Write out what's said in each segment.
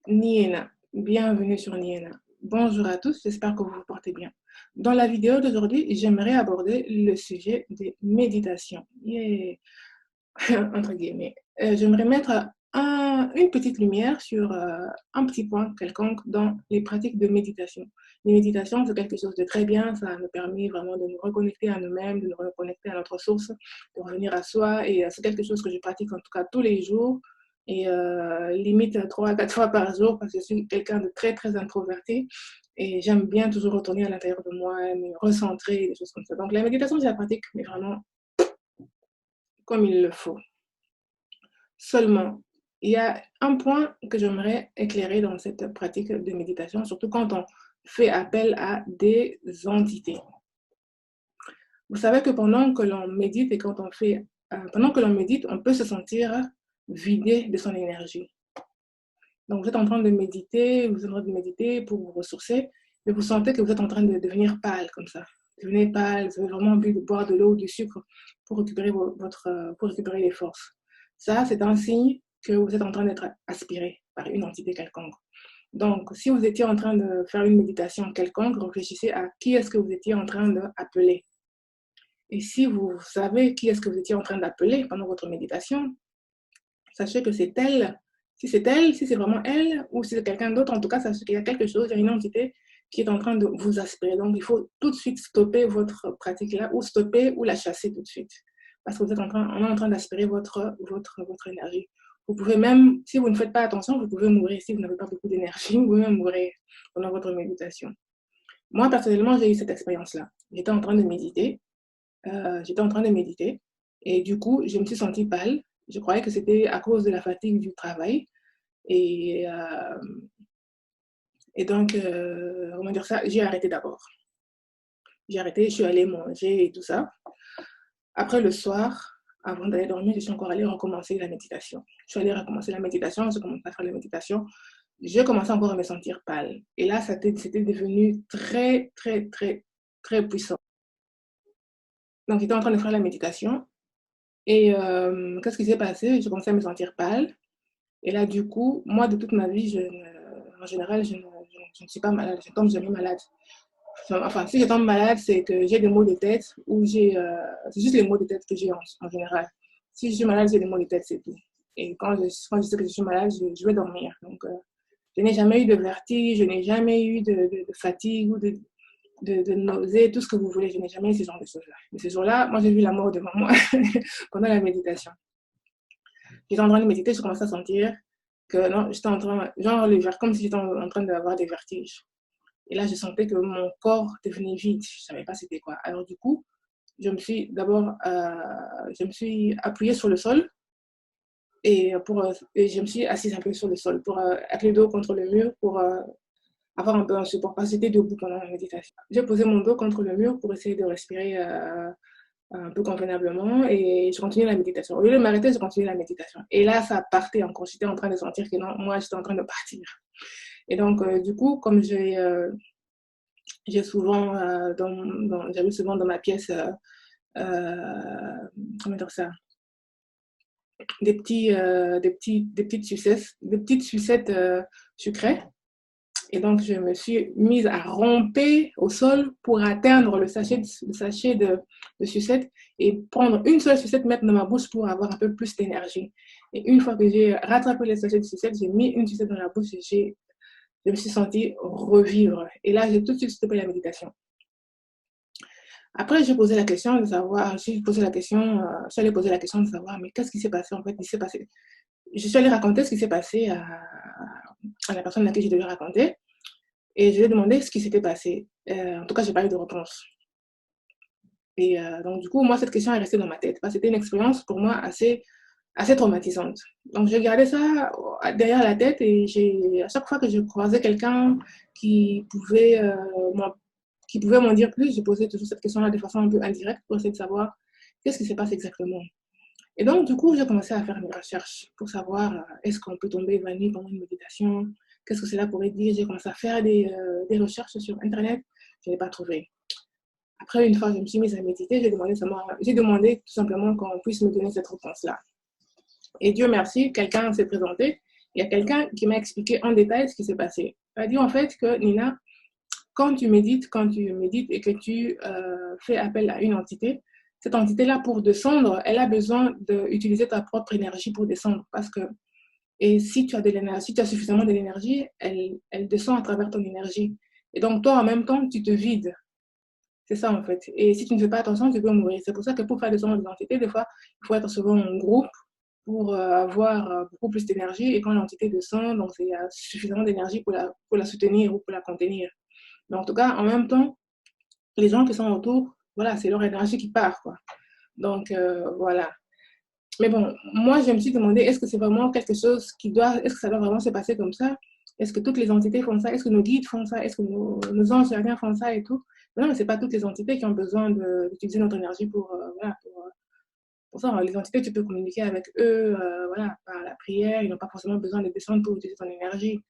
Niena, bienvenue sur Niena. Bonjour à tous, j'espère que vous vous portez bien. Dans la vidéo d'aujourd'hui, j'aimerais aborder le sujet des méditations. Yeah. Entre guillemets. J'aimerais mettre une petite lumière sur un petit point quelconque dans les pratiques de méditation. Les méditations, c'est quelque chose de très bien, ça nous permet vraiment de nous reconnecter à nous-mêmes, de nous reconnecter à notre source, de revenir à soi, et c'est quelque chose que je pratique en tout cas tous les jours, et limite 3 à 4 fois par jour, parce que je suis quelqu'un de très très introverti, et j'aime bien toujours retourner à l'intérieur de moi, me recentrer, des choses comme ça. Donc la méditation, je la pratique, mais vraiment comme il le faut. Seulement, il y a un point que j'aimerais éclairer dans cette pratique de méditation, surtout quand on fait appel à des entités. Vous savez que pendant que l'on médite et pendant que l'on médite, on peut se sentir vidé de son énergie. Donc, vous êtes en train de méditer, vous êtes en train de méditer pour vous ressourcer, mais vous sentez que vous êtes en train de devenir pâle comme ça. Vous devenez pâle, vous avez vraiment envie de boire de l'eau ou du sucre pour récupérer, pour récupérer les forces. Ça, c'est un signe que vous êtes en train d'être aspiré par une entité quelconque. Donc, si vous étiez en train de faire une méditation quelconque, réfléchissez à qui est-ce que vous étiez en train d'appeler. Et si vous savez qui est-ce que vous étiez en train d'appeler pendant votre méditation, sachez que c'est elle. Si c'est elle, si c'est vraiment elle, ou si c'est quelqu'un d'autre, en tout cas, sachez qu'il y a quelque chose, il y a une entité qui est en train de vous aspirer. Donc, il faut tout de suite stopper votre pratique-là, ou stopper ou la chasser tout de suite. Parce que on est en train d'aspirer votre énergie. Vous pouvez même, si vous ne faites pas attention, vous pouvez mourir. Si vous n'avez pas beaucoup d'énergie, vous pouvez même mourir pendant votre méditation. Moi, personnellement, j'ai eu cette expérience-là. J'étais en train de méditer. Et du coup, je me suis sentie pâle. Je croyais que c'était à cause de la fatigue du travail. Et, euh, et donc, comment dire ça, j'ai arrêté d'abord. J'ai arrêté, je suis allée manger et tout ça. Après, le soir, avant d'aller dormir, je suis encore allée recommencer la méditation. Je suis allée recommencer la méditation, j'ai commencé à faire la méditation. J'ai commencé encore à me sentir pâle. Et là, c'était devenu très, très, très, très puissant. Donc, j'étais en train de faire la méditation. Et qu'est-ce qui s'est passé? J'ai commencé à me sentir pâle. Et là, du coup, moi, de toute ma vie, en général, je ne suis pas malade. Je ne tombe jamais malade. Enfin, si je tombe malade, c'est que j'ai des maux de tête ou c'est juste les maux de tête que j'ai en général. Si je suis malade, j'ai des maux de tête, c'est tout. Et quand je sais que je suis malade, je vais dormir. Donc, je n'ai jamais eu de vertige, je n'ai jamais eu de fatigue ou de nausées, tout ce que vous voulez. Je n'ai jamais eu ce genre de choses-là. Mais ce jour-là, moi, j'ai vu la mort devant moi pendant la méditation. J'étais en train de méditer, je commençais à sentir que non, j'étais en train, genre, comme si j'étais en train d'avoir des vertiges. Et là, je sentais que mon corps devenait vide. Je ne savais pas c'était quoi. Alors, du coup, je me suis appuyée sur le sol et je me suis assise un peu sur le sol avec les dos contre le mur pour avoir un peu un support. Parce que j'étais debout pendant la méditation. J'ai posé mon dos contre le mur pour essayer de respirer un peu convenablement et je continuais la méditation. Au lieu de m'arrêter, je continuais la méditation. Et là, ça partait encore. J'étais en train de sentir que non, moi, j'étais en train de partir. Et donc, du coup, comme j'ai souvent, j'avais souvent dans ma pièce, comment dire ça, des petites sucettes sucrées. Et donc, je me suis mise à ramper au sol pour atteindre le sachet de sucettes et prendre une seule sucette, mettre dans ma bouche pour avoir un peu plus d'énergie. Et une fois que j'ai rattrapé les sachets de sucettes, j'ai mis une sucette dans la bouche et je me suis sentie revivre. Et là, j'ai tout de suite stoppé la méditation. Après, j'ai posé la question de savoir, je suis allée poser la question de savoir, mais qu'est-ce qui s'est passé en fait? Je suis allée raconter ce qui s'est passé à la personne à qui je devais raconter. Et je lui ai demandé ce qui s'était passé. En tout cas, je n'ai pas eu de réponse. Et donc, du coup, moi, cette question est restée dans ma tête. C'était une expérience pour moi assez traumatisante. Donc, j'ai gardé ça derrière la tête et à chaque fois que je croisais quelqu'un qui pouvait, qui pouvait m'en dire plus, je posais toujours cette question-là de façon un peu indirecte pour essayer de savoir qu'est-ce qui se passe exactement. Et donc, du coup, j'ai commencé à faire mes recherches pour savoir est-ce qu'on peut tomber évanoui pendant une méditation, qu'est-ce que cela pourrait dire. J'ai commencé à faire des recherches sur Internet, je n'ai pas trouvé. Après, une fois que je me suis mise à méditer, j'ai demandé tout simplement qu'on puisse me donner cette réponse-là. Et Dieu merci, quelqu'un s'est présenté Il y a quelqu'un qui m'a expliqué en détail ce qui s'est passé. Il a dit en fait que Nina, quand tu médites et que tu fais appel à une entité, cette entité-là, pour descendre, elle a besoin d'utiliser ta propre énergie pour descendre. Et si tu as de l'énergie, si tu as suffisamment de l'énergie, elle descend à travers ton énergie. Et donc, toi, en même temps, tu te vides. C'est ça, en fait. Et si tu ne fais pas attention, tu peux mourir. C'est pour ça que pour faire descendre l'entité, des fois, il faut être souvent en groupe pour avoir beaucoup plus d'énergie. Et quand l'entité descend, donc il y a suffisamment d'énergie pour la soutenir ou pour la contenir. Mais en tout cas, en même temps, les gens qui sont autour, voilà, c'est leur énergie qui part, quoi. Donc, voilà. Mais bon, moi, je me suis demandé, est-ce que c'est vraiment quelque chose est-ce que ça doit vraiment se passer comme ça? Est-ce que toutes les entités font ça? Est-ce que nos guides font ça? Est-ce que nos anges gardiens font ça et tout? Mais non, mais c'est pas toutes les entités qui ont besoin d'utiliser notre énergie voilà, pour ça. Les entités, tu peux communiquer avec eux, voilà, par la prière. Ils n'ont pas forcément besoin de descendre pour utiliser ton énergie.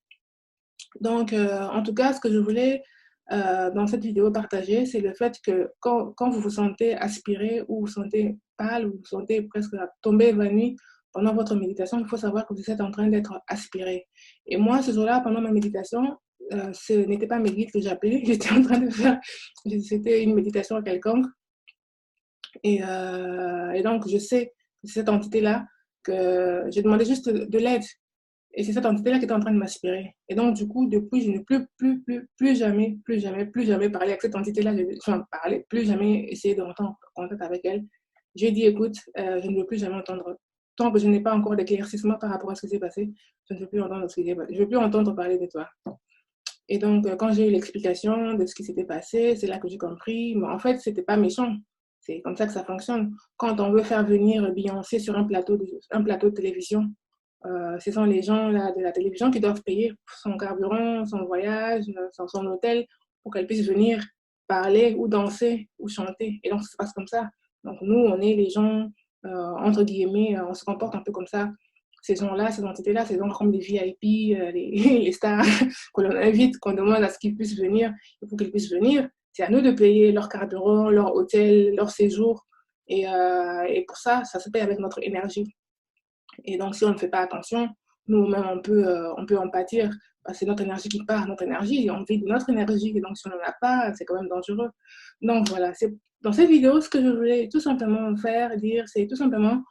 Donc, en tout cas, ce que je voulais dans cette vidéo partager, c'est le fait que quand vous vous sentez aspiré ou vous sentez pâle ou vous sentez presque tomber évanoui pendant votre méditation, il faut savoir que vous êtes en train d'être aspiré. Et moi, ce jour-là, pendant ma méditation, ce n'était pas mes guides que j'appelais, j'étais en train de faire, c'était une méditation quelconque. Et donc, je sais que cette entité-là, que j'ai demandé juste de l'aide. Et c'est cette entité-là qui est en train de m'aspirer. Et donc, du coup, depuis, je ne peux plus jamais parler avec cette entité-là. Enfin, parler, plus jamais essayer de rentrer en contact avec elle. J'ai dit, écoute, je ne veux plus jamais entendre. Tant que je n'ai pas encore d'éclaircissement par rapport à ce qui s'est passé, je ne veux plus entendre ce qui s'est passé. Je ne veux plus entendre parler de toi. Et donc, quand j'ai eu l'explication de ce qui s'était passé, c'est là que j'ai compris. Mais en fait, ce n'était pas méchant. C'est comme ça que ça fonctionne. Quand on veut faire venir Beyoncé sur un plateau de télévision, ce sont les gens là, de la télévision qui doivent payer son carburant, son voyage, son hôtel pour qu'elle puisse venir parler ou danser ou chanter. Et donc, ça se passe comme ça. Donc, nous, on est les gens, entre guillemets, on se comporte un peu comme ça. Ces gens-là, ces entités-là, ces gens comme des VIP, les stars qu'on invite, qu'on demande à ce qu'ils puissent venir. Et pour qu'ils puissent venir, c'est à nous de payer leur carburant, leur hôtel, leur séjour. Et pour ça, ça se paye avec notre énergie. Et donc, si on ne fait pas attention, nous-mêmes, on peut en pâtir. C'est notre énergie qui part, notre énergie, on vit de notre énergie. Et donc, si on n'en a pas, c'est quand même dangereux. Donc, voilà. Dans cette vidéo, ce que je voulais tout simplement dire, c'est tout simplement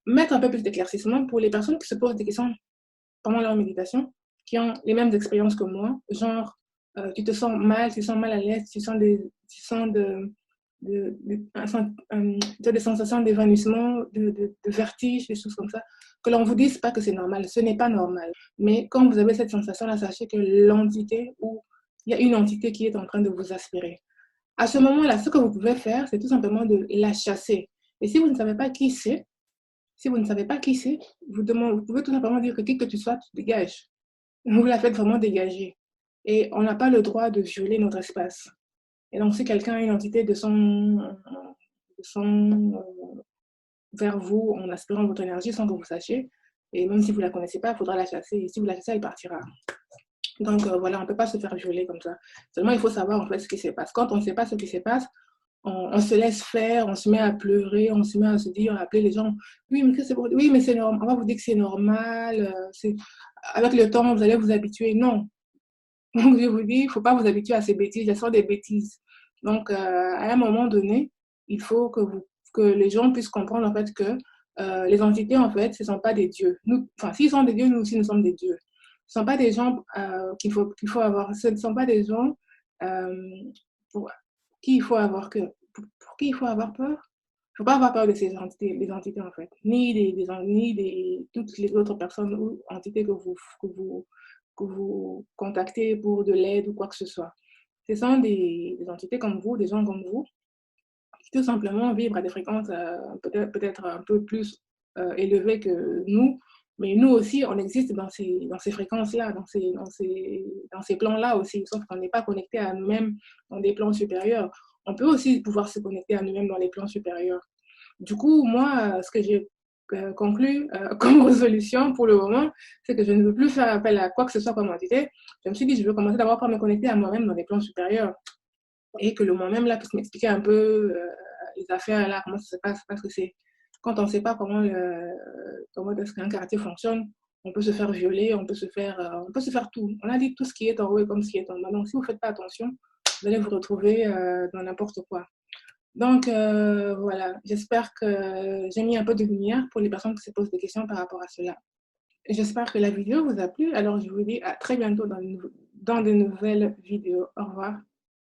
mettre un peu plus d'éclaircissement pour les personnes qui se posent des questions pendant leur méditation, qui ont les mêmes expériences que moi. Genre, tu te sens mal, tu te sens mal à l'aise, tu sens des sensations d'évanouissement, de vertige, des choses comme ça, que l'on ne vous dise pas que c'est normal. Ce n'est pas normal. Mais quand vous avez cette sensation-là, sachez que l'entité ou il y a une entité qui est en train de vous aspirer. À ce moment-là, ce que vous pouvez faire, c'est tout simplement de la chasser. Et si vous ne savez pas qui c'est, vous pouvez tout simplement dire que qui que tu sois, tu dégages. Vous la faites vraiment dégager. Et on n'a pas le droit de violer notre espace. Et donc, si quelqu'un a une entité vers vous en aspirant votre énergie sans que vous sachiez, et même si vous ne la connaissez pas, il faudra la chasser. Et si vous la chassez, elle partira. Donc, voilà, on ne peut pas se faire violer comme ça. Seulement, il faut savoir en fait ce qui se passe. Quand on ne sait pas ce qui se passe, on se laisse faire, on se met à pleurer, on se met à se dire, à appeler les gens. Oui, mais c'est normal. On va vous dire que c'est normal. Avec le temps, vous allez vous habituer. Non. Donc, je vous dis, il ne faut pas vous habituer à ces bêtises. Elles sont des bêtises. Donc, à un moment donné, il faut que les gens puissent comprendre en fait que les entités, en fait, ce ne sont pas des dieux. Enfin, s'ils sont des dieux, nous aussi, nous sommes des dieux. Ce ne sont pas des gens qu'il faut avoir. Ce ne sont pas des gens pour qui il faut avoir que, pour qui il faut avoir peur. Il ne faut pas avoir peur de ces entités, les entités en fait, ni toutes les autres personnes ou entités que vous contactez pour de l'aide ou quoi que ce soit. Ce sont des entités comme vous, des gens comme vous, qui tout simplement vibrent à des fréquences peut-être un peu plus élevées que nous, mais nous aussi, on existe dans ces fréquences-là, dans ces plans-là aussi, sauf qu'on n'est pas connecté à nous-mêmes dans des plans supérieurs. On peut aussi pouvoir se connecter à nous-mêmes dans les plans supérieurs. Du coup, moi, ce que j'ai conclu comme résolution pour le moment, c'est que je ne veux plus faire appel à quoi que ce soit comme entité. Je me suis dit, je veux commencer d'abord par me connecter à moi-même dans les plans supérieurs et que le moi-même là puisse m'expliquer un peu les affaires là, comment ça se passe, parce que c'est quand on ne sait pas comment est-ce qu'un quartier fonctionne, on peut se faire violer, on peut se faire tout. On a dit tout ce qui est en haut et comme ce qui est en bas. Donc, si vous ne faites pas attention, vous allez vous retrouver dans n'importe quoi. Donc, voilà, j'espère que j'ai mis un peu de lumière pour les personnes qui se posent des questions par rapport à cela. J'espère que la vidéo vous a plu. Alors, je vous dis à très bientôt dans de nouvelles vidéos. Au revoir.